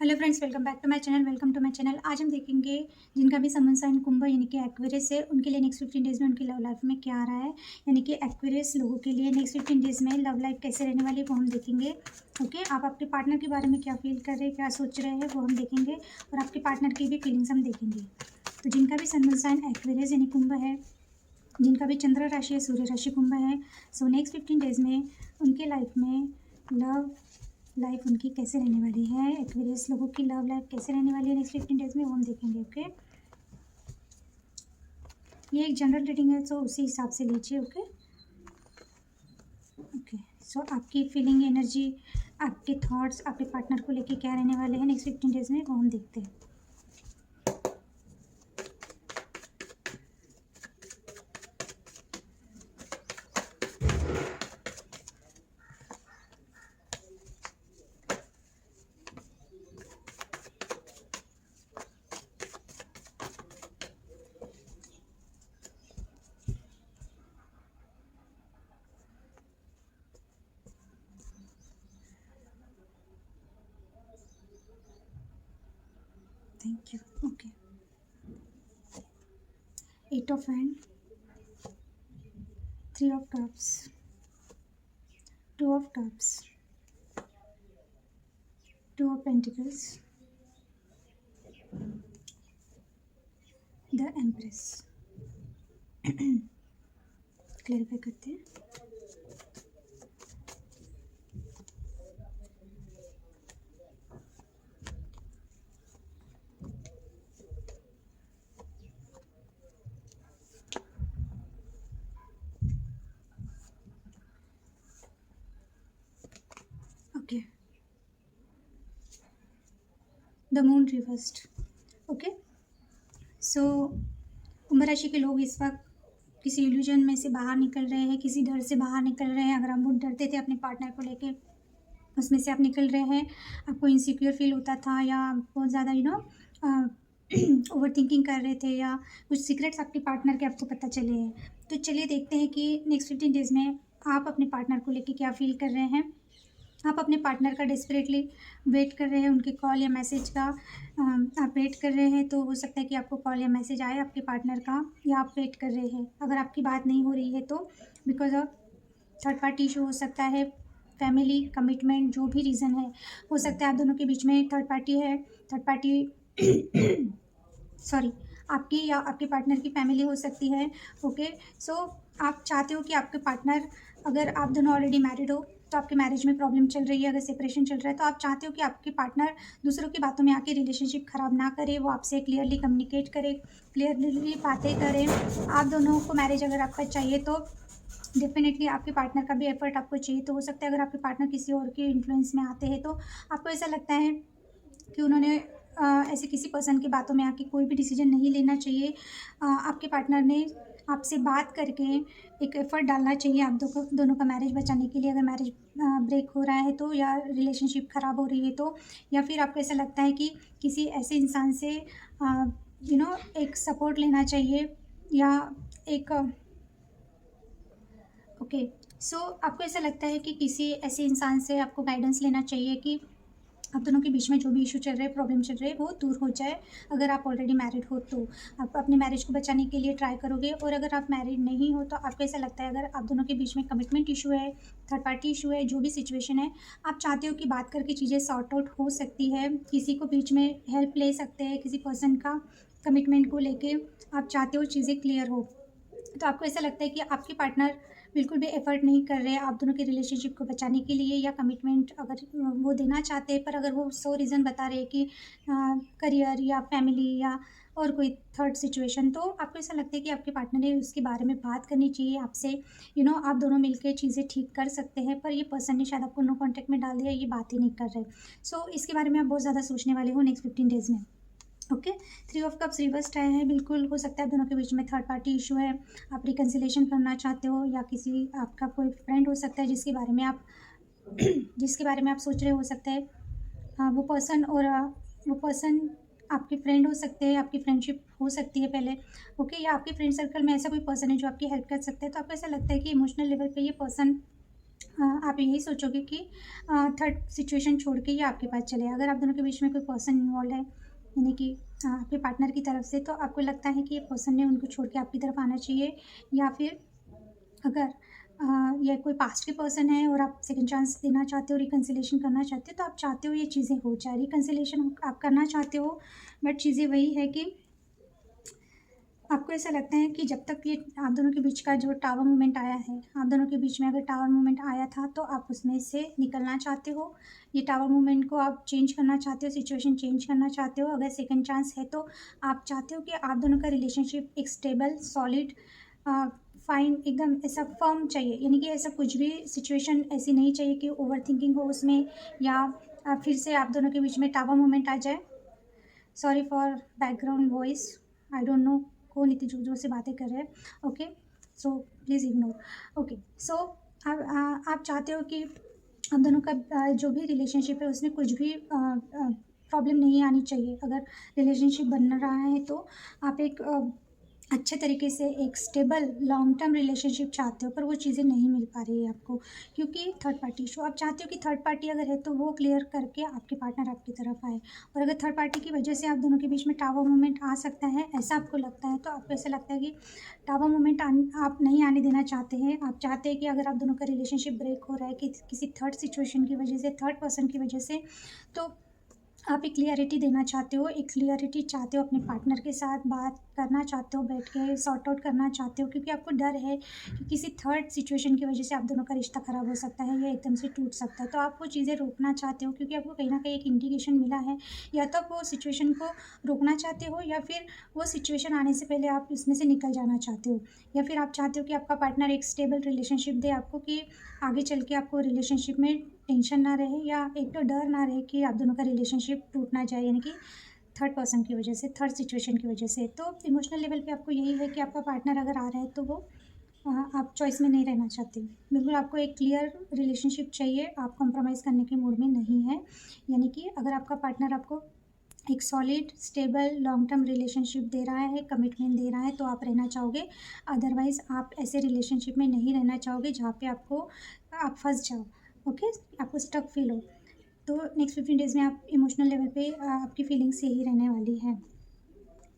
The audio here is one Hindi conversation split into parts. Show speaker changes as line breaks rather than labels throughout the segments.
Hello friends, welcome back to my channel. आज हम देखेंगे जिनका भी सन साइन कुंभ यानी कि एक्वेरियस है, उनके लिए नेक्स्ट 15 डेज़ में उनकी लव लाइफ में क्या आ रहा है। यानी कि एक्वेरियस लोगों के लिए नेक्स्ट 15 डेज़ में लव लाइफ कैसे रहने वाली है वो हम देखेंगे। ओके, आप आपके पार्टनर के बारे में क्या फील कर रहे हैं, क्या सोच रहे हैं वो हम देखेंगे, और आपके पार्टनर की भी फीलिंग्स हम देखेंगे। तो जिनका भी सन साइन एक्वेरियस यानी कुंभ है, जिनका भी चंद्र राशि है, सूर्य राशि कुंभ है, सो नेक्स्ट 15 डेज़ में उनके लाइफ में लव लाइफ उनकी कैसे रहने वाली है। एक्वेरियस लोगों की लव लाइफ कैसे रहने वाली है नेक्स्ट 15 डेज़ में वो हम देखेंगे। ओके, ये एक जनरल रीडिंग है, तो उसी हिसाब से लीजिए। ओके ओके, सो आपकी फीलिंग, एनर्जी, आपके थॉट्स आपके पार्टनर को लेके क्या रहने वाले हैं नेक्स्ट 15 डेज़ में वो हम देखते हैं। Thank you. Okay, 8 of hand, 3 of cups, 2 of cups, 2 of pentacles, the empress. Clarify करते हैं। Okay, the moon reversed. Okay, so कुंभ राशि के लोग इस वक्त किसी इल्यूजन में से बाहर निकल रहे हैं, किसी डर से बाहर निकल रहे हैं। अगर आप बहुत डरते थे अपने पार्टनर को लेके, उसमें से आप निकल रहे हैं। आपको इनसिक्योर फील होता था, या बहुत ज़्यादा ओवर थिंकिंग कर रहे थे, या कुछ सीक्रेट्स आपके पार्टनर के आपको पता चले हैं। तो चलिए देखते हैं कि नेक्स्ट 15 डेज़ में आप अपने पार्टनर को लेके क्या फील कर रहे हैं। आप अपने पार्टनर का डेस्परेटली वेट कर रहे हैं, उनके कॉल या मैसेज का आप वेट कर रहे हैं। तो हो सकता है कि आपको कॉल या मैसेज आए आपके पार्टनर का, या आप वेट कर रहे हैं। अगर आपकी बात नहीं हो रही है तो because of third party issue हो सकता है, फैमिली कमिटमेंट, जो भी रीज़न है। हो सकता है आप दोनों के बीच में थर्ड पार्टी है, थर्ड पार्टी सॉरी, आपकी या आपके पार्टनर की फैमिली हो सकती है। ओके, सो आप चाहते हो कि आपके पार्टनर, अगर आप दोनों ऑलरेडी मैरिड हो तो आपके मैरिज में प्रॉब्लम चल रही है, अगर सेपरेशन चल रहा है तो आप चाहते हो कि आपके पार्टनर दूसरों की बातों में आके रिलेशनशिप ख़राब ना करे, वो आपसे क्लियरली कम्युनिकेट करे, क्लियरली बातें करें। आप दोनों को मैरिज अगर आपका चाहिए तो डेफिनेटली आपके पार्टनर का भी एफर्ट आपको चाहिए। तो हो सकता है अगर आपके पार्टनर किसी और के इन्फ्लुएंस में आते हैं तो आपको ऐसा लगता है कि उन्होंने ऐसे किसी पर्सन की बातों में आके कोई भी डिसीजन नहीं लेना चाहिए। आपके पार्टनर ने आपसे बात करके एक एफ़र्ट डालना चाहिए आप दोनों का मैरिज बचाने के लिए। अगर मैरिज ब्रेक हो रहा है तो, या रिलेशनशिप ख़राब हो रही है तो, या फिर आपको ऐसा लगता है कि किसी ऐसे इंसान से एक सपोर्ट लेना चाहिए, या एक ओके, सो आपको ऐसा लगता है कि किसी ऐसे इंसान से आपको गाइडेंस लेना चाहिए कि आप दोनों के बीच में जो भी इशू चल रहे हैं, प्रॉब्लम चल रही है, वो दूर हो जाए। अगर आप ऑलरेडी मैरिड हो तो आप अपने मैरिज को बचाने के लिए ट्राई करोगे, और अगर आप मैरिड नहीं हो तो आपको ऐसा लगता है अगर आप दोनों के बीच में कमिटमेंट इशू है, थर्ड पार्टी इशू है, जो भी सिचुएशन है, आप चाहते हो कि बात करके चीज़ें सॉर्ट आउट हो सकती है। किसी को बीच में हेल्प ले सकते हैं, किसी पर्सन का कमिटमेंट को लेके आप चाहते हो चीज़ें क्लियर हो। तो आपको ऐसा लगता है कि आपके पार्टनर बिल्कुल भी एफ़र्ट नहीं कर रहे हैं आप दोनों के रिलेशनशिप को बचाने के लिए, या कमिटमेंट अगर वो देना चाहते हैं, पर अगर वो 100 रीज़न बता रहे हैं कि करियर या फैमिली या और कोई थर्ड सिचुएशन, तो आपको ऐसा लगता है कि आपके पार्टनर ने उसके बारे में बात करनी चाहिए आपसे। आप दोनों मिलके चीज़ें ठीक कर सकते हैं, पर ये पर्सन ने शायद आपको नो कॉन्टैक्ट में डाल दिया, ये बात ही नहीं कर रहे। सो इसके बारे में आप बहुत ज़्यादा सोचने वाले हो नेक्स्ट 15 डेज़ में। ओके, 3 ऑफ कप्स रिवर्स्ड आया है। बिल्कुल हो सकता है दोनों के बीच में थर्ड पार्टी इशू है, आप रिकन्सिलेशन करना चाहते हो, या किसी आपका कोई फ्रेंड हो सकता है जिसके बारे में आप जिसके बारे में आप सोच रहे हो सकता है वो पर्सन, और वो पर्सन आपके फ्रेंड हो सकते हैं, आपकी फ्रेंडशिप हो सकती है पहले। ओके, या आपके फ्रेंड सर्कल में ऐसा कोई पर्सन है जो आपकी हेल्प कर सकता है। तो आपको ऐसा लगता है कि इमोशनल लेवल पे ये पर्सन आप यही सोचोगे कि थर्ड सिचुएशन छोड़ के ये आपके पास चले। अगर आप दोनों के बीच में कोई पर्सन इन्वॉल्व है, यानी कि आपके पार्टनर की तरफ से, तो आपको लगता है कि ये पर्सन ने उनको छोड़ के आपकी तरफ आना चाहिए। या फिर अगर ये कोई पास्ट के पर्सन है और आप सेकंड चांस देना चाहते हो, रिकन्सिलेशन करना चाहते हो, तो आप चाहते हो ये चीज़ें हो जाए। रिकन्सिलेशन आप करना चाहते हो, बट चीज़ें वही है कि आपको ऐसा लगता है कि जब तक ये आप दोनों के बीच का जो टावर मोमेंट आया है, आप दोनों के बीच में अगर टावर मोमेंट आया था तो आप उसमें से निकलना चाहते हो। ये टावर मोमेंट को आप चेंज करना चाहते हो, सिचुएशन चेंज करना चाहते हो। अगर सेकंड चांस है तो आप चाहते हो कि आप दोनों का रिलेशनशिप एक स्टेबल, सॉलिड, फाइन, एकदम ऐसा फर्म चाहिए। यानी कि ऐसा कुछ भी सिचुएशन ऐसी नहीं चाहिए कि ओवर थिंकिंग हो उसमें, या फिर से आप दोनों के बीच में टावर मोमेंट आ जाए। Sorry for background voice, I don't know कौन इतनी जोर जोर से बातें कर रहे हैं। Okay, so please ignore. Okay, so आप चाहते हो कि आप दोनों का जो भी रिलेशनशिप है उसमें कुछ भी प्रॉब्लम नहीं आनी चाहिए। अगर रिलेशनशिप बन रहा है तो आप एक अच्छे तरीके से एक स्टेबल लॉन्ग टर्म रिलेशनशिप चाहते हो, पर वो चीज़ें नहीं मिल पा रही है आपको, क्योंकि थर्ड पार्टी इशू। आप चाहते हो कि थर्ड पार्टी अगर है तो वो क्लियर करके आपके पार्टनर आपकी तरफ आए। और अगर थर्ड पार्टी की वजह से आप दोनों के बीच में टावर मोमेंट आ सकता है, ऐसा आपको लगता है, तो आपको ऐसा लगता है कि टावर मोमेंट आप नहीं आने देना चाहते हैं। आप चाहते हैं कि अगर आप दोनों का रिलेशनशिप ब्रेक हो रहा है कि किसी थर्ड सिचुएशन की वजह से, थर्ड पर्सन की वजह से, तो आप एक क्लियरिटी देना चाहते हो, एक क्लियरिटी चाहते हो, अपने पार्टनर के साथ बात करना चाहते हो, बैठ के सॉर्ट आउट करना चाहते हो, क्योंकि आपको डर है कि किसी थर्ड सिचुएशन की वजह से आप दोनों का रिश्ता ख़राब हो सकता है या एकदम से टूट सकता है। तो आप वो चीज़ें रोकना चाहते हो, क्योंकि आपको कहीं न कहीं एक इंडिकेशन मिला है। या तो आप वो सिचुएशन को रोकना चाहते हो, या फिर वो सिचुएशन आने से पहले आप इसमें से निकल जाना चाहते हो। या फिर आप चाहते हो कि आपका पार्टनर एक स्टेबल रिलेशनशिप दे आपको, कि आगे चल के आपको रिलेशनशिप में टेंशन ना रहे, या एक तो डर ना रहे कि आप दोनों का रिलेशनशिप टूट ना जाए, यानी कि थर्ड पर्सन की वजह से, थर्ड सिचुएशन की वजह से। तो इमोशनल लेवल पे आपको यही है कि आपका पार्टनर अगर आ रहा है तो वो आप चॉइस में नहीं रहना चाहते। बिल्कुल आपको एक क्लियर रिलेशनशिप चाहिए, आप कॉम्प्रोमाइज़ करने के मूड में नहीं है। यानी कि अगर आपका पार्टनर आपको एक solid, stable, long term relationship दे रहा है, कमिटमेंट दे रहा है, तो आप रहना चाहोगे। अदरवाइज़ आप ऐसे रिलेशनशिप में नहीं रहना चाहोगे जहाँ पे आप फँस जाओ। ओके? आपको स्टक फ़ील हो। तो नेक्स्ट 15 डेज़ में आप इमोशनल लेवल पे आपकी फीलिंग्स यही रहने वाली है।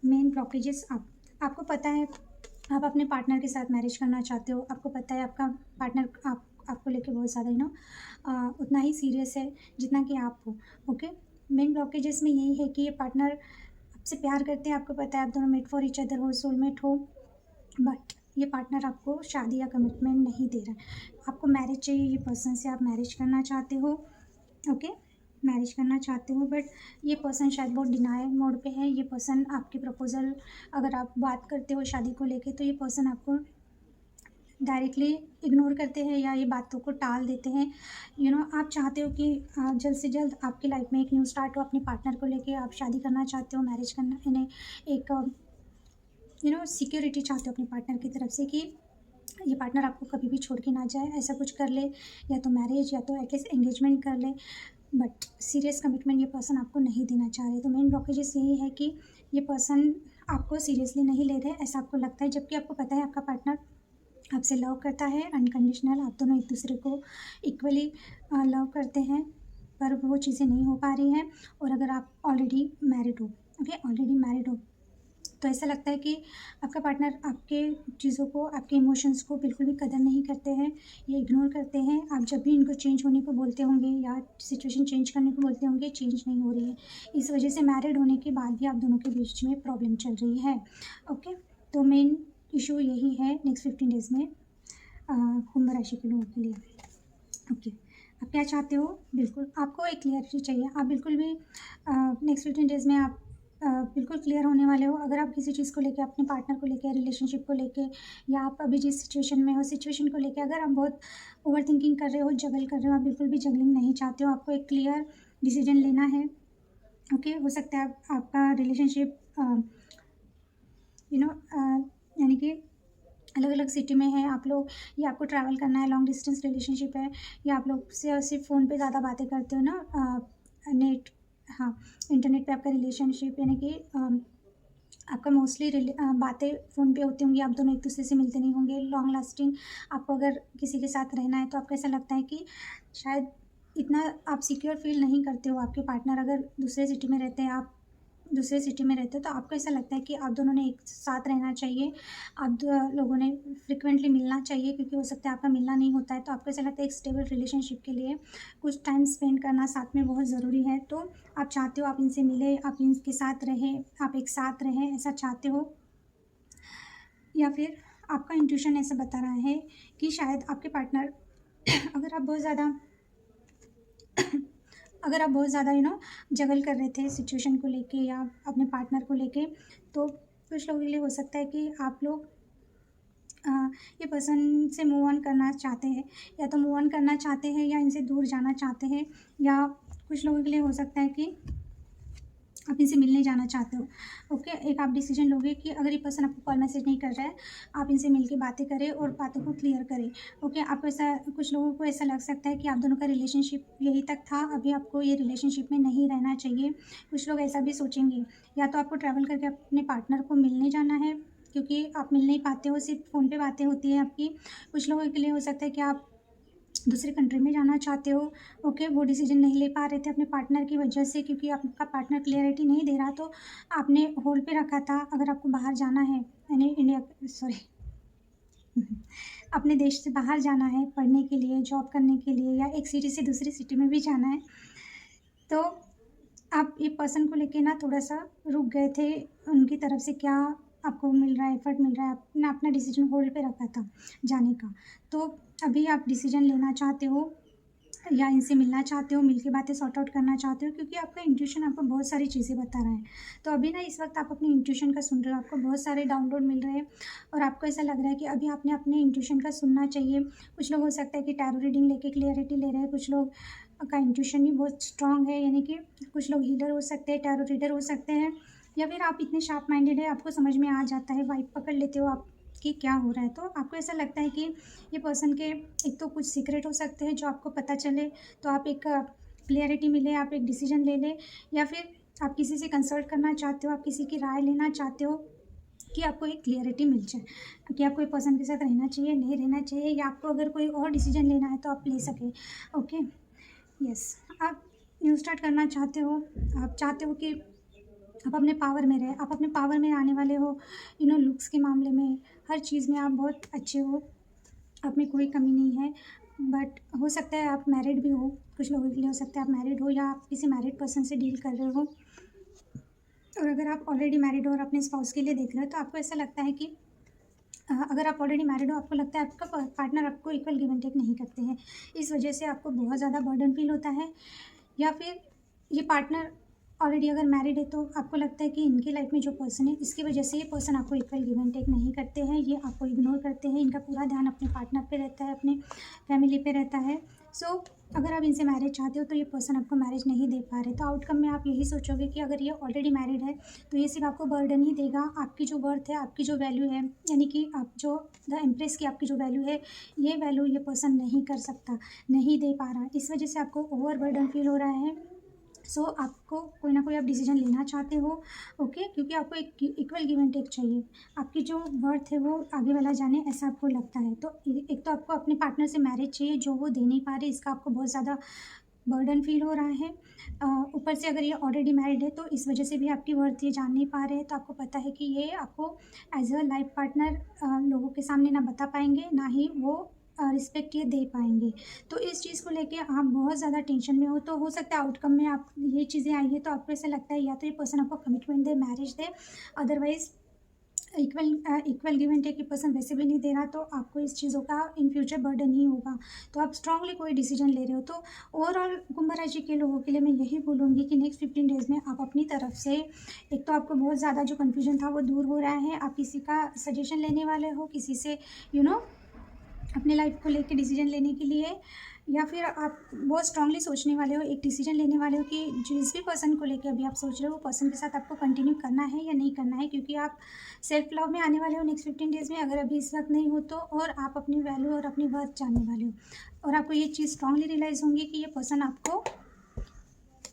मेन ब्लॉकेजेस आपको पता है आप अपने पार्टनर के साथ मैरिज करना चाहते हो। आपको पता है आपका पार्टनर आपको लेके बहुत ज़्यादा उतना ही सीरियस है जितना कि आप हो। ओके? मेन ब्लॉकेजेस में यही है कि ये पार्टनर आपसे प्यार करते हैं, आपको पता है आप दोनों मेट फॉर ईच अदर हो, सोलमेट हो, बट ये पार्टनर आपको शादी या कमिटमेंट नहीं दे रहा है। आपको मैरिज चाहिए, ये पर्सन से आप मैरिज करना चाहते हो। ओके? मैरिज करना चाहते हो, बट ये पर्सन शायद बहुत डिनायल मोड पे है। ये पर्सन आपके प्रपोज़ल, अगर आप बात करते हो शादी को लेके, तो ये पर्सन आपको डायरेक्टली इग्नोर करते हैं या ये बातों को टाल देते हैं। आप चाहते हो कि जल्द से जल्द आपकी लाइफ में एक न्यू स्टार्ट हो अपने पार्टनर को लेके, आप शादी करना चाहते हो, मैरिज करना, इन्हें एक सिक्योरिटी चाहते हो अपने पार्टनर की तरफ से कि ये पार्टनर आपको कभी भी छोड़ के ना जाए, ऐसा कुछ कर ले, या तो मैरिज या तो एटलीस्ट एंगेजमेंट कर ले, बट सीरियस कमिटमेंट ये पर्सन आपको नहीं देना चाह रहे। तो मेन ब्लॉकेजेस यही है कि ये पर्सन आपको सीरियसली नहीं ले रहे, ऐसा आपको लगता है, जबकि आपको पता है आपका पार्टनर आपसे लव करता है अनकंडीशनल, आप दोनों एक दूसरे को इक्वली लव करते हैं, पर वो चीज़ें नहीं हो पा रही हैं। और अगर आप ऑलरेडी मैरिड हो, ओके, ऑलरेडी मैरिड हो, तो ऐसा लगता है कि आपका पार्टनर आपके चीज़ों को, आपके इमोशंस को बिल्कुल भी कदर नहीं करते हैं, ये इग्नोर करते हैं। आप जब भी इनको चेंज होने को बोलते होंगे या सिचुएशन चेंज करने को बोलते होंगे, चेंज नहीं हो रही है। इस वजह से मैरिड होने के बाद भी आप दोनों के बीच में प्रॉब्लम चल रही है। ओके? तो मेन इशू यही है नेक्स्ट 15 डेज़ में कुंभ राशि के लोगों के लिए। ओके, आप क्या चाहते हो? बिल्कुल आपको एक क्लियरिटी चाहिए। आप बिल्कुल भी नेक्स्ट 15 डेज़ में आप बिल्कुल क्लियर होने वाले हो। अगर आप किसी चीज़ को लेके, अपने पार्टनर को लेके, रिलेशनशिप को लेके, या आप अभी जिस सिचुएशन में हो, सिचुएशन को लेके अगर आप बहुत ओवरथिंकिंग कर रहे हो, जगल कर रहे हो, आप बिल्कुल भी जगलिंग नहीं चाहते हो, आपको एक क्लियर डिसीजन लेना है। ओके? हो सकता है आपका रिलेशनशिप यानी कि अलग अलग सिटी में है आप लोग, या आपको ट्रैवल करना है, लॉन्ग डिस्टेंस रिलेशनशिप है, या आप लोग से सिर्फ फ़ोन पे ज़्यादा बातें करते हो नेट, हाँ, इंटरनेट पे आपका रिलेशनशिप, यानी कि आपका मोस्टली बातें फ़ोन पे होती होंगी, आप दोनों एक दूसरे से मिलते नहीं होंगे। लॉन्ग लास्टिंग आपको अगर किसी के साथ रहना है तो आपको ऐसा लगता है कि शायद इतना आप सिक्योर फील नहीं करते हो। आपके पार्टनर अगर दूसरे सिटी में रहते हैं, आप दूसरे सिटी में रहते हो, तो आपको ऐसा लगता है कि आप दोनों ने एक साथ रहना चाहिए। आप लोगों ने फ्रिक्वेंटली मिलना चाहिए, क्योंकि हो सकता है आपका मिलना नहीं होता है। तो आपको ऐसा लगता है एक स्टेबल रिलेशनशिप के लिए कुछ टाइम स्पेंड करना साथ में बहुत ज़रूरी है। तो आप चाहते हो आप इनसे मिलें, आप इनके साथ रहें, आप एक साथ रहें, ऐसा चाहते हो। या फिर आपका इंट्यूशन ऐसा बता रहा है कि शायद आपके पार्टनर अगर आप बहुत ज़्यादा अगर आप बहुत ज़्यादा जगल कर रहे थे सिचुएशन को लेके या अपने पार्टनर को लेके, तो कुछ लोगों के लिए हो सकता है कि आप लोग अ, ये पर्सन से मूव ऑन करना चाहते हैं, या तो मूव ऑन करना चाहते हैं या इनसे दूर जाना चाहते हैं। या कुछ लोगों के लिए हो सकता है कि आप इनसे मिलने जाना चाहते हो। ओके, एक आप डिसीजन लोगे कि अगर ये पर्सन आपको कॉल मैसेज नहीं कर रहा है, आप इनसे मिल के बातें करें और बातों को क्लियर करें। ओके, आपको ऐसा, कुछ लोगों को ऐसा लग सकता है कि आप दोनों का रिलेशनशिप यहीं तक था, अभी आपको ये रिलेशनशिप में नहीं रहना चाहिए। कुछ लोग ऐसा भी सोचेंगे। या तो आपको ट्रैवल करके अपने पार्टनर को मिलने जाना है, क्योंकि आप मिल नहीं पाते हो, सिर्फ फ़ोन पे बातें होती हैं आपकी। कुछ लोगों के लिए हो सकता है कि आप दूसरे कंट्री में जाना चाहते हो। ओके, वो डिसीजन नहीं ले पा रहे थे अपने पार्टनर की वजह से, क्योंकि आपका पार्टनर क्लियरिटी नहीं दे रहा, तो आपने होल्ड पे रखा था। अगर आपको बाहर जाना है, यानी इंडिया, सॉरी, अपने देश से बाहर जाना है पढ़ने के लिए, जॉब करने के लिए, या एक सिटी से दूसरी सिटी में भी जाना है, तो आप ये पर्सन को लेके ना थोड़ा-सा रुक गए थे। उनकी तरफ से क्या आपको मिल रहा है, एफ़र्ट मिल रहा है, आपने अपना डिसीजन होल्ड पे रखा था जाने का। तो अभी आप डिसीजन लेना चाहते हो या इनसे मिलना चाहते हो, मिल के बातें सॉर्ट आउट करना चाहते हो, क्योंकि आपका इंट्यूशन आपको बहुत सारी चीज़ें बता रहा है। तो अभी ना इस वक़्त आप अपने इंट्यूशन का सुन रहे हो, आपको बहुत सारे डाउनलोड मिल रहे हैं और आपको ऐसा लग रहा है कि अभी आपने अपने इंट्यूशन का सुनना चाहिए। कुछ लोग हो सकता है कि टैरो रीडिंग लेके क्लियरिटी ले रहे हैं, कुछ लोग का इंट्यूशन भी बहुत स्ट्रॉन्ग है, यानी कि कुछ लोग हीलर हो सकते हैं, टैरो रीडर हो सकते हैं, या फिर आप इतने शार्प माइंडेड है, आपको समझ में आ जाता है, वाइब पकड़ लेते हो आप कि क्या हो रहा है। तो आपको ऐसा लगता है कि ये पर्सन के एक तो कुछ सीक्रेट हो सकते हैं जो आपको पता चले, तो आप एक क्लियरिटी मिले, आप एक डिसीजन ले लें, या फिर आप किसी से कंसल्ट करना चाहते हो, आप किसी की राय लेना चाहते हो कि आपको एक क्लियरिटी मिल जाए कि आपको एक पर्सन के साथ रहना चाहिए, नहीं रहना चाहिए, या आपको अगर कोई और डिसीजन लेना है तो आप ले सकें। ओके, यस, आप न्यू स्टार्ट करना चाहते हो, आप चाहते हो कि आप अपने पावर में रहें, आप अपने पावर में आने वाले हो। लुक्स के मामले में, हर चीज़ में आप बहुत अच्छे हो, आप में कोई कमी नहीं है। बट हो सकता है आप मैरिड भी हो, कुछ लोगों के लिए हो सकता है आप मैरिड हो, या आप किसी मैरिड पर्सन से डील कर रहे हो। और अगर आप ऑलरेडी मैरिड हो और अपने स्पाउस के लिए देख रहे हो, तो आपको ऐसा लगता है कि अगर आप ऑलरेडी मैरिड हो, आपको लगता है आपका पार्टनर आपको इक्वल गिव एंड टेक नहीं करते हैं। इस वजह से आपको बहुत ज़्यादा बर्डन फील होता है। या फिर ये पार्टनर ऑलरेडी अगर मैरिड है, तो आपको लगता है कि इनकी लाइफ में जो पर्सन है, इसकी वजह से ये पर्सन आपको इक्वल गिव एंड टेक नहीं करते हैं, ये आपको इग्नोर करते हैं, इनका पूरा ध्यान अपने पार्टनर पे रहता है, अपने फैमिली पे रहता है। सो अगर आप इनसे मैरिज चाहते हो, तो ये पर्सन आपको मैरिज नहीं दे पा रहे, तो आउटकम में आप यही सोचोगे कि अगर ये ऑलरेडी मैरिड है, तो ये सिर्फ आपको बर्डन ही देगा। आपकी जो वर्थ है, आपकी जो वैल्यू है, यानी कि आप जो द एम्प्रेस की आपकी जो वैल्यू है, ये वैल्यू ये पर्सन नहीं कर सकता, नहीं दे पा रहा। इस वजह से आपको ओवर बर्डन फील हो रहा है। सो आपको कोई ना कोई आप डिसीजन लेना चाहते हो। ओके, क्योंकि आपको एक इक्वल गिव एंड टेक चाहिए, आपकी जो वर्थ है वो आगे वाला जाने, ऐसा आपको लगता है। तो एक तो आपको अपने पार्टनर से मैरिज चाहिए, जो वो दे नहीं पा रहे, इसका आपको बहुत ज़्यादा बर्डन फील हो रहा है। ऊपर से अगर ये ऑलरेडी मैरिड है, तो इस वजह से भी आपकी वर्थ ये जान नहीं पा रहे हैं। तो आपको पता है कि ये आपको एज अ लाइफ पार्टनर लोगों के सामने ना बता पाएंगे, ना ही वो रिस्पेक्ट ये दे पाएंगे। तो इस चीज़ को लेके आप बहुत ज़्यादा टेंशन में हो। तो हो सकता है आउटकम में आप ये चीज़ें आई है, तो आपको ऐसा लगता है या तो ये पर्सन आपको कमिटमेंट दे, मैरिज दे, otherwise equal give and take ये पर्सन वैसे भी नहीं दे रहा, तो आपको इस चीज़ों का इन फ्यूचर बर्डन ही होगा। तो आप स्ट्रांगली कोई डिसीजन ले रहे हो। तो ओवरऑल कुंभ राशि के लोगों के लिए मैं यही बोलूँगी कि नेक्स्ट 15 डेज़ में आप अपनी तरफ से, एक तो आपको बहुत ज़्यादा जो कन्फ्यूजन था वो दूर हो रहा है, आप किसी का सजेशन लेने वाले हो, किसी से अपने लाइफ को लेके डिसीजन लेने के लिए, या फिर आप बहुत स्ट्रांगली सोचने वाले हो, एक डिसीजन लेने वाले हो कि जिस भी पर्सन को लेके अभी आप सोच रहे हो, वो पर्सन के साथ आपको कंटिन्यू करना है या नहीं करना है, क्योंकि आप सेल्फ लव में आने वाले हो नेक्स्ट 15 डेज़ में, अगर अभी इस वक्त नहीं हो तो। और आप अपनी वैल्यू और अपनी वर्थ जानने वाले हो, और आपको ये चीज़ स्ट्रांगली रियलाइज़ होंगी कि ये पर्सन आपको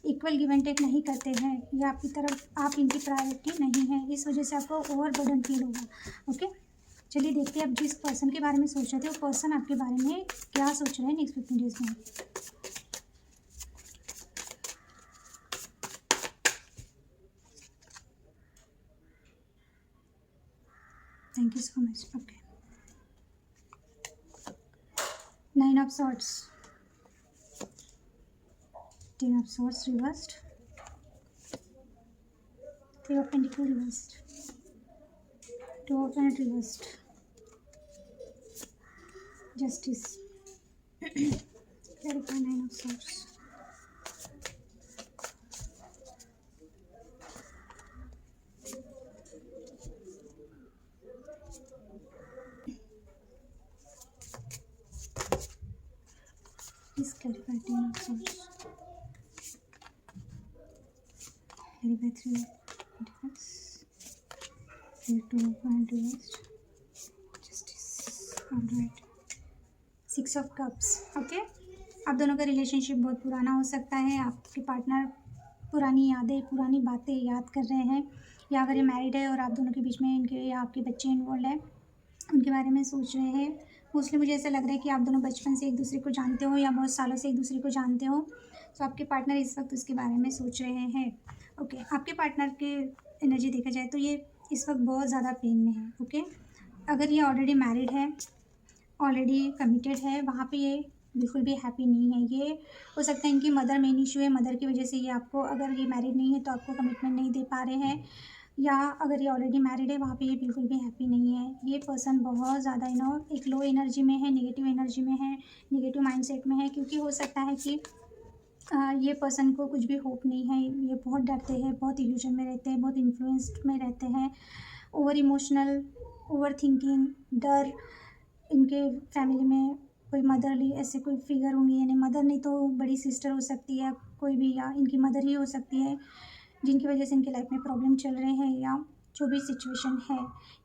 इक्वल गिव एंड टेक नहीं करते हैं, या आपकी तरफ आप इनकी प्रायोरिटी नहीं है, इस वजह से आपको ओवर बर्डन फील होगा। ओके, चलिए देखते हैं अब जिस पर्सन के बारे में सोच रहे थे वो पर्सन आपके बारे में क्या सोच रहे हैं नेक्स्ट 15 डेज में। Thank you so much. Okay, 9 of swords, 10 of swords reversed, 3 of pentacles reversed, 2 of pentacles reversed, justice, clarify 9 of swords, please clarify 10 of swords, clarify 3 of pentacles, 2 of pent reversed, justice, alright, 6 of cups। Okay, आप दोनों का रिलेशनशिप बहुत पुराना हो सकता है, आपके पार्टनर पुरानी यादें पुरानी बातें याद कर रहे हैं, या अगर ये मैरिड है और आप दोनों के बीच में इनके या आपके बच्चे इन्वॉल्व हैं उनके बारे में सोच रहे हैं। मोस्टली मुझे ऐसा लग रहा है कि आप दोनों बचपन से एक दूसरे को जानते हो या बहुत सालों से एक दूसरे को जानते हो, तो आपके पार्टनर इस वक्त उसके बारे में सोच रहे हैं। ओके, आपके पार्टनर की एनर्जी देखा जाए तो ये इस वक्त बहुत ज़्यादा पेन में है। ओके, अगर ये ऑलरेडी मैरिड है, ऑलरेडी कमिटेड है, वहाँ पे ये बिल्कुल भी हैप्पी नहीं है। ये हो सकता है इनकी मदर मेन इशू है, मदर की वजह से ये आपको, अगर ये मैरिड नहीं है तो आपको कमिटमेंट नहीं दे पा रहे हैं, या अगर ये ऑलरेडी मैरिड है वहाँ पे ये बिल्कुल भी हैप्पी नहीं है। ये पर्सन बहुत ज़्यादा एक लो एनर्जी में है, नेगेटिव एनर्जी में है, नेगेटिव माइंडसेट में है, क्योंकि हो सकता है कि ये पर्सन को कुछ भी होप नहीं है। ये बहुत डरते हैं, बहुत इल्यूजन में रहते हैं, बहुत इन्फ्लुएंस्ड में रहते हैं, ओवर इमोशनल, ओवर थिंकिंग, डर। इनके फैमिली में कोई मदरली ऐसे कोई फिगर होंगी, यानी मदर नहीं तो बड़ी सिस्टर हो सकती है कोई भी, या इनकी मदर ही हो सकती है, जिनकी वजह से इनकी लाइफ में प्रॉब्लम चल रहे हैं, या जो भी सिचुएशन है।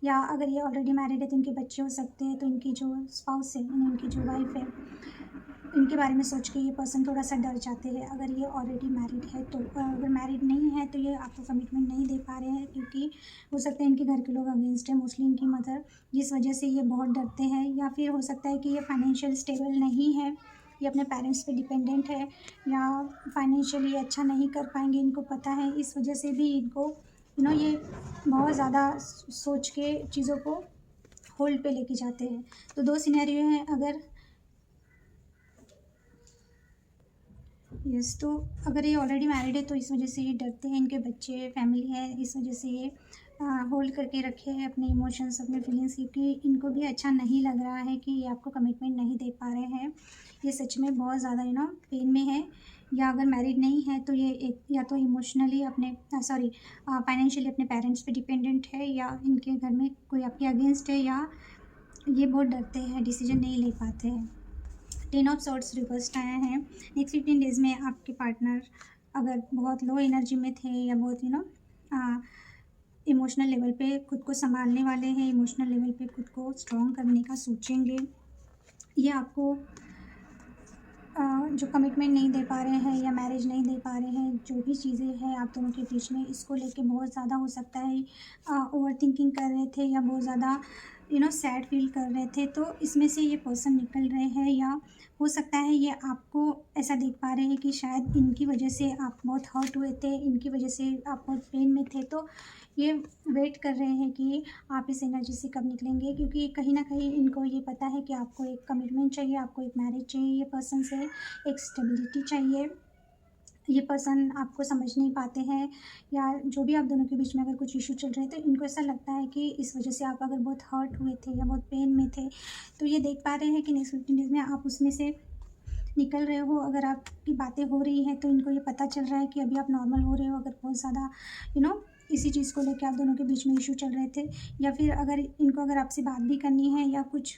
या अगर ये ऑलरेडी मैरिड है तो इनके बच्चे हो सकते हैं, तो इनकी जो स्पाउस है, यानी इनकी जो वाइफ है, इनके बारे में सोच के ये पर्सन थोड़ा सा डर जाते हैं। अगर ये ऑलरेडी मैरिड है तो, अगर मैरिड नहीं है तो ये आपको कमिटमेंट नहीं दे पा रहे हैं, क्योंकि हो सकता है इनके घर के लोग अगेंस्ट है, मोस्टली इनकी मदर, जिस वजह से ये बहुत डरते हैं। या फिर हो सकता है कि ये फाइनेंशियल स्टेबल नहीं है, ये अपने पेरेंट्स पे डिपेंडेंट है, या फाइनेंशियली अच्छा नहीं कर पाएंगे, इनको पता है, इस वजह से भी इनको ये बहुत ज़्यादा सोच के चीज़ों को होल्ड पे लेके जाते हैं। तो 2 सिनेरियो हैं। अगर तो अगर ये ऑलरेडी मैरिड है तो इस वजह से ये डरते हैं, इनके बच्चे फैमिली है, इस वजह से ये होल्ड करके रखे हैं अपने इमोशंस, अपने फीलिंग्स, क्योंकि इनको भी अच्छा नहीं लग रहा है कि ये आपको कमिटमेंट नहीं दे पा रहे हैं। ये सच में बहुत ज़्यादा पेन में है। या अगर मैरिड नहीं है तो ये एक या तो इमोशनली अपने फाइनेंशियली अपने पेरेंट्स पे डिपेंडेंट है, या इनके घर में कोई आपके अगेंस्ट है, या ये बहुत डरते हैं, डिसीजन नहीं ले पाते हैं। 10 ऑफ सॉर्ड्स रिवर्स्ड आया है। नेक्स्ट 15 डेज़ में आपके पार्टनर अगर बहुत लो एनर्जी में थे, या बहुत इमोशनल लेवल पे खुद को संभालने वाले हैं, इमोशनल लेवल पे खुद को स्ट्रॉन्ग करने का सोचेंगे। ये आपको जो कमिटमेंट नहीं दे पा रहे हैं या मैरिज नहीं दे पा रहे हैं, जो भी चीज़ें हैं आप दोनों के बीच में, इसको लेके बहुत ज़्यादा हो सकता है ओवर थिंकिंग कर रहे थे, या बहुत ज़्यादा सैड फील कर रहे थे, तो इसमें से ये पर्सन निकल रहे हैं। या हो सकता है ये आपको ऐसा देख पा रहे हैं कि शायद इनकी वजह से आप बहुत हर्ट हुए थे, इनकी वजह से आप बहुत पेन में थे, तो ये वेट कर रहे हैं कि आप इस एनर्जी से कब निकलेंगे, क्योंकि कहीं ना कहीं इनको ये पता है कि आपको एक कमिटमेंट चाहिए, आपको एक मैरिज चाहिए, ये पर्सन से एक स्टेबिलिटी चाहिए। ये पर्सन आपको समझ नहीं पाते हैं, या जो भी आप दोनों के बीच में अगर कुछ इशू चल रहे हैं तो इनको ऐसा लगता है कि इस वजह से आप अगर बहुत हर्ट हुए थे या बहुत पेन में थे, तो ये देख पा रहे हैं कि नेक्स्ट 15 डेज़ में आप उसमें से निकल रहे हो। अगर आपकी बातें हो रही हैं तो इनको ये पता चल रहा है कि अभी आप नॉर्मल हो रहे हो। अगर बहुत ज़्यादा इसी चीज़ को लेकर आप दोनों के बीच में इशू चल रहे थे, या फिर अगर आपसे बात भी करनी है या कुछ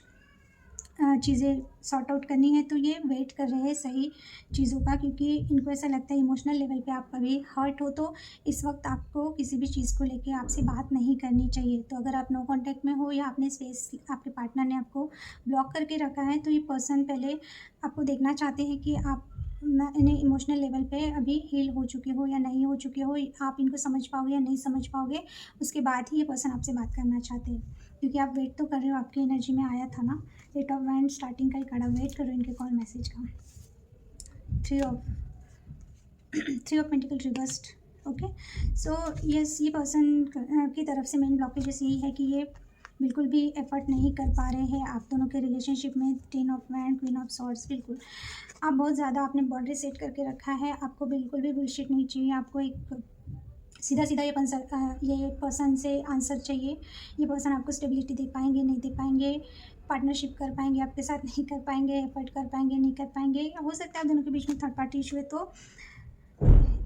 चीज़ें सॉर्ट आउट करनी है, तो ये वेट कर रहे हैं सही चीज़ों का, क्योंकि इनको ऐसा लगता है इमोशनल लेवल पे आप कभी हर्ट हो तो इस वक्त आपको किसी भी चीज़ को लेके आपसे बात नहीं करनी चाहिए। तो अगर आप नो कांटेक्ट में हो या आपने स्पेस, आपके पार्टनर ने आपको ब्लॉक करके रखा है, तो ये पर्सन पहले आपको देखना चाहते हैं कि आप इन्हें इमोशनल लेवल पे अभी हील हो चुके हो या नहीं हो चुके हो, आप इनको समझ पाओगे या नहीं समझ पाओगे, उसके बाद ही ये पर्सन आपसे बात करना चाहते हैं, क्योंकि आप वेट तो कर रहे हो, आपकी एनर्जी में आया था ना 8 ऑफ वैंड स्टार्टिंग का ही कार्ड, वेट कर रहे हो इनके कॉल मैसेज का। 3 of pentacles reversed. Okay, so yes, ये पर्सन की तरफ से मेन ब्लॉकेजेस यही है कि ये बिल्कुल भी एफर्ट नहीं कर पा रहे हैं आप दोनों के रिलेशनशिप में। 10 of wand, queen of swords, बिल्कुल आप बहुत ज़्यादा आपने बाउंड्री सेट करके रखा है, आपको बिल्कुल भी बुलशिट नहीं चाहिए, आपको एक सीधा सीधा ये पर्सन से आंसर चाहिए। ये पर्सन आपको स्टेबिलिटी दे पाएंगे, नहीं दे पाएंगे, पार्टनरशिप कर पाएंगे आपके साथ, नहीं कर पाएंगे, एफर्ट कर पाएंगे, नहीं कर पाएंगे। हो सकता है आप दोनों के बीच में थर्ड पार्टी इशू है, तो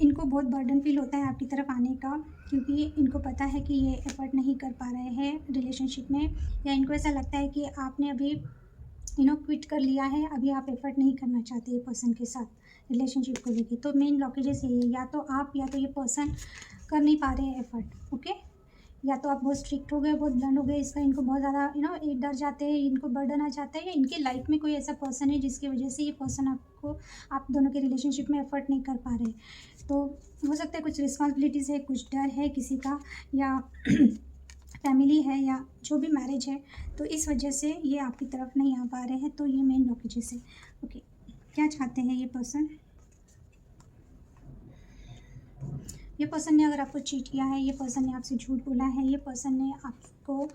इनको बहुत बर्डन फील होता है आपकी तरफ आने का, क्योंकि इनको पता है कि ये एफर्ट नहीं कर पा रहे हैं रिलेशनशिप में, या इनको ऐसा लगता है कि आपने अभी क्विट कर लिया है, अभी आप एफर्ट नहीं करना चाहते ये पर्सन के साथ रिलेशनशिप को लेके। तो मेन ब्लॉकेजेस यही है, या तो आप या तो ये पर्सन कर नहीं पा रहे हैं एफर्ट। ओके, या तो आप बहुत स्ट्रिक्ट हो गए, बहुत ब्लंड हो गए, इसका इनको बहुत ज़्यादा ये डर जाते हैं, इनको बर्डन आ जाता है, या इनके लाइफ में कोई ऐसा पर्सन है जिसकी वजह से ये पर्सन आप दोनों के रिलेशनशिप में एफर्ट नहीं कर पा रहे। तो हो सकता है कुछ रिस्पॉन्सिबिलिटीज़ है, कुछ डर है किसी का, या फैमिली है, या जो भी मैरिज है, तो इस वजह से ये आपकी तरफ नहीं आ पा रहे हैं। तो ये मेन ब्लॉकेजेस है। ओके, क्या चाहते हैं ये पर्सन? ये पर्सन ने अगर आपको चीट किया है, ये पर्सन ने आपसे झूठ बोला है, ये पर्सन ने आपको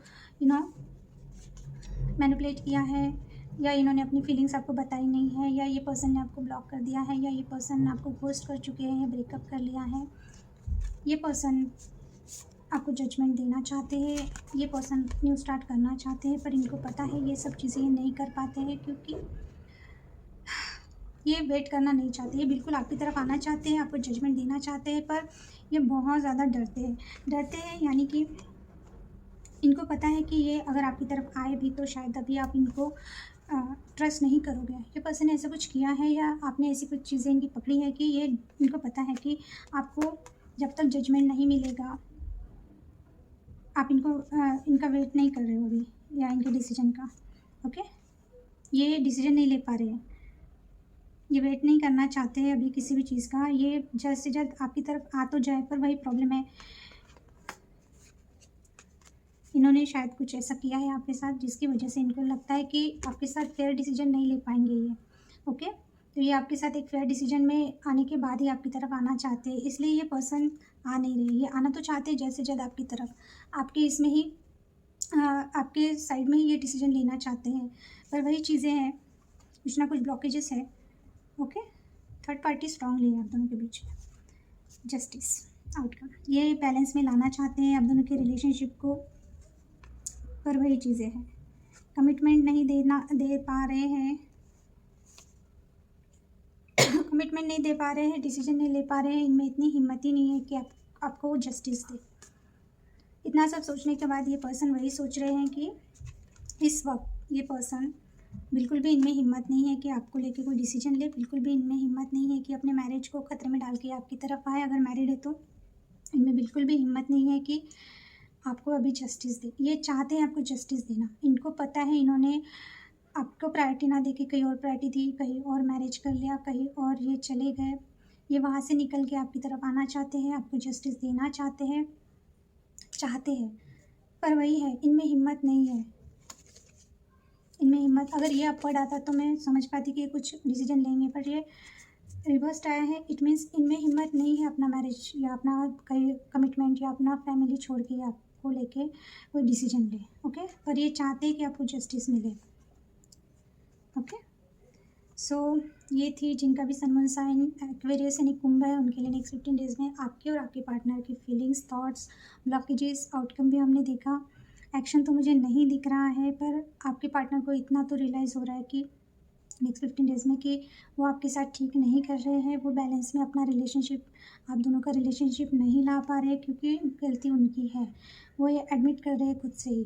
मैनिपुलेट किया है, या इन्होंने अपनी फीलिंग्स आपको बताई नहीं है, या ये पर्सन ने आपको ब्लॉक कर दिया है, या ये पर्सन आपको घोस्ट कर चुके हैं या ब्रेकअप कर लिया है, ये पर्सन आपको जजमेंट देना चाहते हैं, ये पर्सन न्यू स्टार्ट करना चाहते हैं, पर इनको पता है ये सब चीज़ें नहीं कर पाते हैं, क्योंकि ये वेट करना नहीं चाहते, ये बिल्कुल आपकी तरफ आना चाहते हैं, आपको जजमेंट देना चाहते हैं, पर ये बहुत ज़्यादा डरते हैं, यानी कि इनको पता है कि ये अगर आपकी तरफ आए भी तो शायद अभी आप इनको ट्रस्ट नहीं करोगे। ये पर्सन ने ऐसा कुछ किया है, या आपने ऐसी कुछ चीज़ें इनकी पकड़ी है कि ये इनको पता है कि आपको जब तक जजमेंट नहीं मिलेगा, आप इनका वेट नहीं कर रहे हो अभी, या इनके डिसीजन का। ओके, ये डिसीजन नहीं ले पा रहे हैं, ये वेट नहीं करना चाहते हैं अभी किसी भी चीज़ का, ये जल्द से जल्द आपकी तरफ आ तो जाए, पर वही प्रॉब्लम है, इन्होंने शायद कुछ ऐसा किया है आपके साथ जिसकी वजह से इनको लगता है कि आपके साथ फेयर डिसीजन नहीं ले पाएंगे ये। ओके, तो ये आपके साथ एक फेयर डिसीजन में आने के बाद ही आपकी तरफ आना चाहते हैं, इसलिए ये पर्सन आ नहीं रहे। ये आना तो चाहते हैं जल्द से जल्द आपकी तरफ, आपके इसमें ही आपके साइड में ही ये डिसीजन लेना चाहते हैं, पर वही चीज़ें हैं, कुछ ना कुछ ब्लॉकेजेस है। ओके, थर्ड पार्टी स्ट्रांगली है आप दोनों के बीच में, जस्टिस आउटकम, ये बैलेंस में लाना चाहते हैं आप दोनों के रिलेशनशिप को, पर वही चीज़ें हैं, कमिटमेंट नहीं दे पा रहे हैं कमिटमेंट नहीं दे पा रहे हैं, डिसीजन नहीं ले पा रहे हैं, इनमें इतनी हिम्मत ही नहीं है कि आपको जस्टिस दे। इतना सब सोचने के बाद ये पर्सन वही सोच रहे हैं कि इस वक्त ये पर्सन बिल्कुल भी इनमें हिम्मत नहीं है कि आपको लेके कोई डिसीजन ले, बिल्कुल भी इनमें हिम्मत नहीं है कि अपने मैरिज को खतरे में डाल के आपकी तरफ आए, अगर मैरिड है तो इनमें बिल्कुल भी हिम्मत नहीं है कि आपको अभी जस्टिस दे। ये चाहते हैं आपको जस्टिस देना, इनको पता है इन्होंने आपको प्रायोरिटी ना दे के कहीं और प्रायोरिटी दी, कहीं और मैरिज कर लिया, कहीं और ये चले गए, ये वहाँ से निकल के आपकी तरफ आना चाहते हैं, आपको जस्टिस देना चाहते हैं, पर वही है, इनमें हिम्मत नहीं है, इनमें हिम्मत, अगर ये अपवर्ड आता तो मैं समझ पाती कि ये कुछ डिसीजन लेंगे, पर ये रिवर्स्ड आया है, इट मीन्स इनमें हिम्मत नहीं है अपना मैरिज या अपना कहीं कमिटमेंट या अपना फैमिली छोड़ के आपको लेके कोई डिसीजन ले। ओके, पर ये चाहते हैं कि आपको जस्टिस मिले। ओके, सो ये थी जिनका भी सन मून साइन एक्वेरियस यानी कुंभ है, उनके लिए नेक्स्ट 15 डेज़ में आपके और आपके पार्टनर की फीलिंग्स, थॉट्स, ब्लॉकेजेस, आउटकम भी हमने देखा। एक्शन तो मुझे नहीं दिख रहा है, पर आपके पार्टनर को इतना तो रियलाइज़ हो रहा है कि नेक्स्ट 15 डेज़ में कि वो आपके साथ ठीक नहीं कर रहे हैं, वो बैलेंस में अपना रिलेशनशिप, आप दोनों का रिलेशनशिप नहीं ला पा रहे, क्योंकि गलती उनकी है, वो ये एडमिट कर रहे हैं खुद से ही।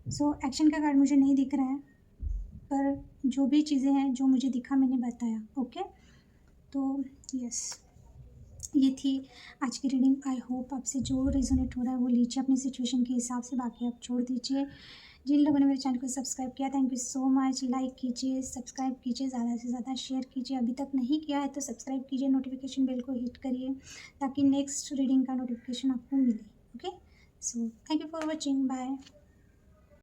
सो एक्शन का कार्ड मुझे नहीं दिख रहा है, पर जो भी चीज़ें हैं जो मुझे दिखा मैंने बताया। ओके, तो यस, ये थी आज की रीडिंग। आई होप आपसे जो रेजोनेट हो रहा है वो लीजिए अपनी सिचुएशन के हिसाब से, बाकी आप छोड़ दीजिए। जिन लोगों ने मेरे चैनल को सब्सक्राइब किया, thank you so much. Like कीजिए, सब्सक्राइब कीजिए, ज़्यादा से ज़्यादा शेयर कीजिए। अभी तक नहीं किया है तो सब्सक्राइब कीजिए, नोटिफिकेशन बेल को हिट करिए ताकि नेक्स्ट रीडिंग का नोटिफिकेशन आपको मिले। Okay, so thank you for watching, bye.